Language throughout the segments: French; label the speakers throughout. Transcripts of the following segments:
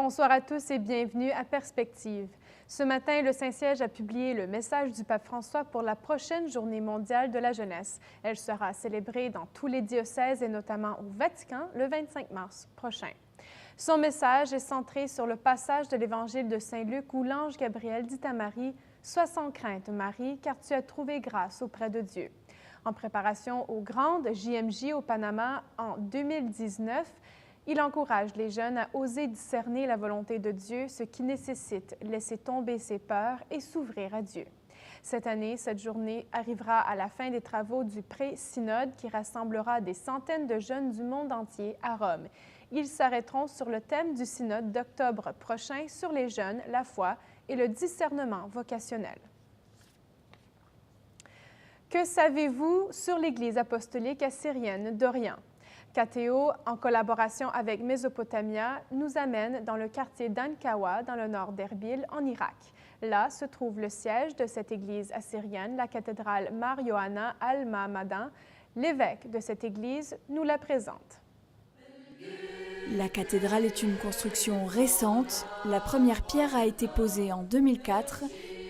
Speaker 1: Bonsoir à tous et bienvenue à Perspective. Ce matin, le Saint-Siège a publié le message du pape François pour la prochaine Journée mondiale de la jeunesse. Elle sera célébrée dans tous les diocèses et notamment au Vatican le 25 mars prochain. Son message est centré sur le passage de l'Évangile de Saint-Luc où l'ange Gabriel dit à Marie « Sois sans crainte, Marie, car tu as trouvé grâce auprès de Dieu ». En préparation aux grandes JMJ au Panama en 2019, il encourage les jeunes à oser discerner la volonté de Dieu, ce qui nécessite laisser tomber ses peurs et s'ouvrir à Dieu. Cette année, cette journée arrivera à la fin des travaux du pré-synode qui rassemblera des centaines de jeunes du monde entier à Rome. Ils s'arrêteront sur le thème du synode d'octobre prochain sur les jeunes, la foi et le discernement vocationnel. Que savez-vous sur l'Église apostolique assyrienne d'Orient? KTO, en collaboration avec Mésopotamia, nous amène dans le quartier d'Ankawa, dans le nord d'Erbil, en Irak. Là se trouve le siège de cette église assyrienne, la cathédrale Mar Yohanna al-Mahmadan. L'évêque de cette église nous la présente.
Speaker 2: La cathédrale est une construction récente. La première pierre a été posée en 2004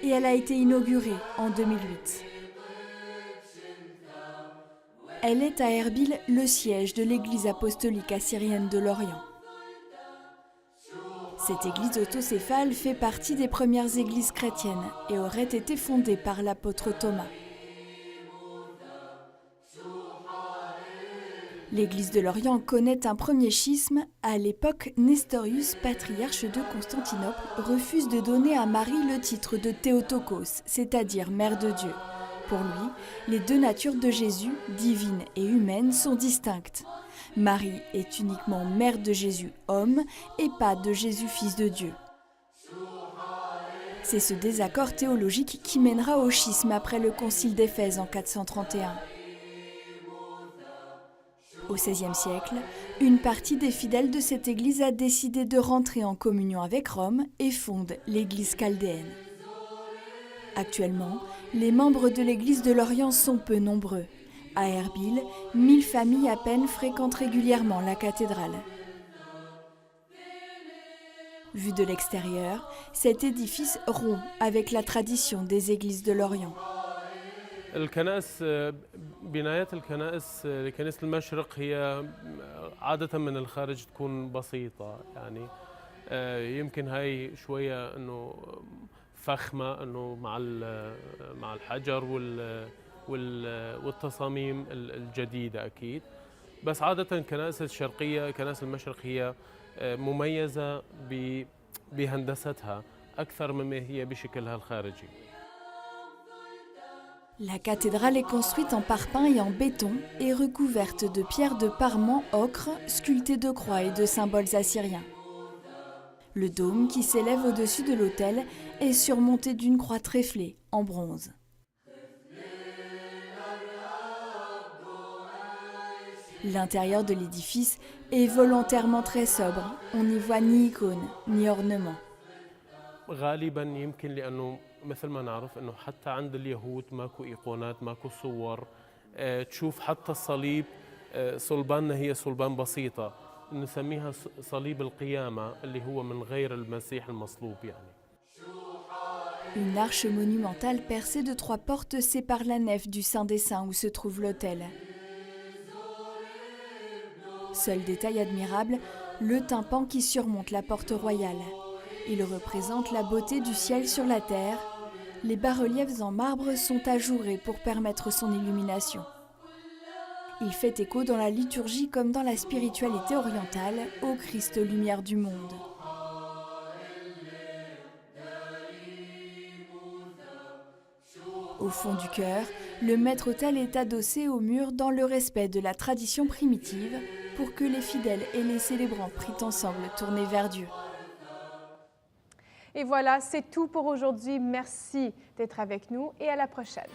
Speaker 2: et elle a été inaugurée en 2008. Elle est à Erbil, le siège de l'Église apostolique assyrienne de l'Orient. Cette église autocéphale fait partie des premières églises chrétiennes et aurait été fondée par l'apôtre Thomas. L'Église de l'Orient connaît un premier schisme. À l'époque, Nestorius, patriarche de Constantinople, refuse de donner à Marie le titre de Théotokos, c'est-à-dire Mère de Dieu. Pour lui, les deux natures de Jésus, divine et humaine, sont distinctes. Marie est uniquement mère de Jésus, homme, et pas de Jésus, fils de Dieu. C'est ce désaccord théologique qui mènera au schisme après le concile d'Éphèse en 431. Au XVIe siècle, une partie des fidèles de cette église a décidé de rentrer en communion avec Rome et fonde l'église chaldéenne. Actuellement, les membres de l'Église de l'Orient sont peu nombreux. À Erbil, 1000 familles à peine fréquentent régulièrement la cathédrale. Vu de l'extérieur, cet édifice rompt avec la tradition des églises de l'Orient.
Speaker 3: الكنائس بنايات الكنائس لكنيسة المشرق هي عادة من الخارج تكون بسيطة يعني يمكن هاي شوية إنه فخمة إنه مع الحجر والتصاميم الجديدة أكيد بس عادة الكنائس الشرقية كنائس المشرق هي مميزة بهندستها أكثر مما هي بشكلها الخارجي.
Speaker 2: La cathédrale est construite en parpaing et en béton et recouverte de pierres de Parman ocre sculptées de croix et de symboles assyriens. Le dôme qui s'élève au-dessus de l'autel est surmonté d'une croix tréflée en bronze. L'intérieur de l'édifice est volontairement très sobre. On n'y voit ni icônes ni ornements.
Speaker 3: غالبا يمكن لأنه مثل ما نعرف انه حتى عند اليهود ماكو ايقونات ماكو صور تشوف حتى الصليب صلباننا هي صلبان بسيطه نسميها صليب القيامه اللي هو من غير المسيح المصلوب يعني.
Speaker 2: Une arche monumentale percée de 3 portes sépare la nef du Saint des Saints où se trouve l'autel. Seul détail admirable, le tympan qui surmonte la porte royale. Il représente la beauté du ciel sur la terre. Les bas-reliefs en marbre sont ajourés pour permettre son illumination. Il fait écho dans la liturgie comme dans la spiritualité orientale au Christ lumière du monde. Au fond du chœur, le maître-autel est adossé au mur dans le respect de la tradition primitive pour que les fidèles et les célébrants prient ensemble tournés vers Dieu.
Speaker 1: Et voilà, c'est tout pour aujourd'hui. Merci d'être avec nous et à la prochaine.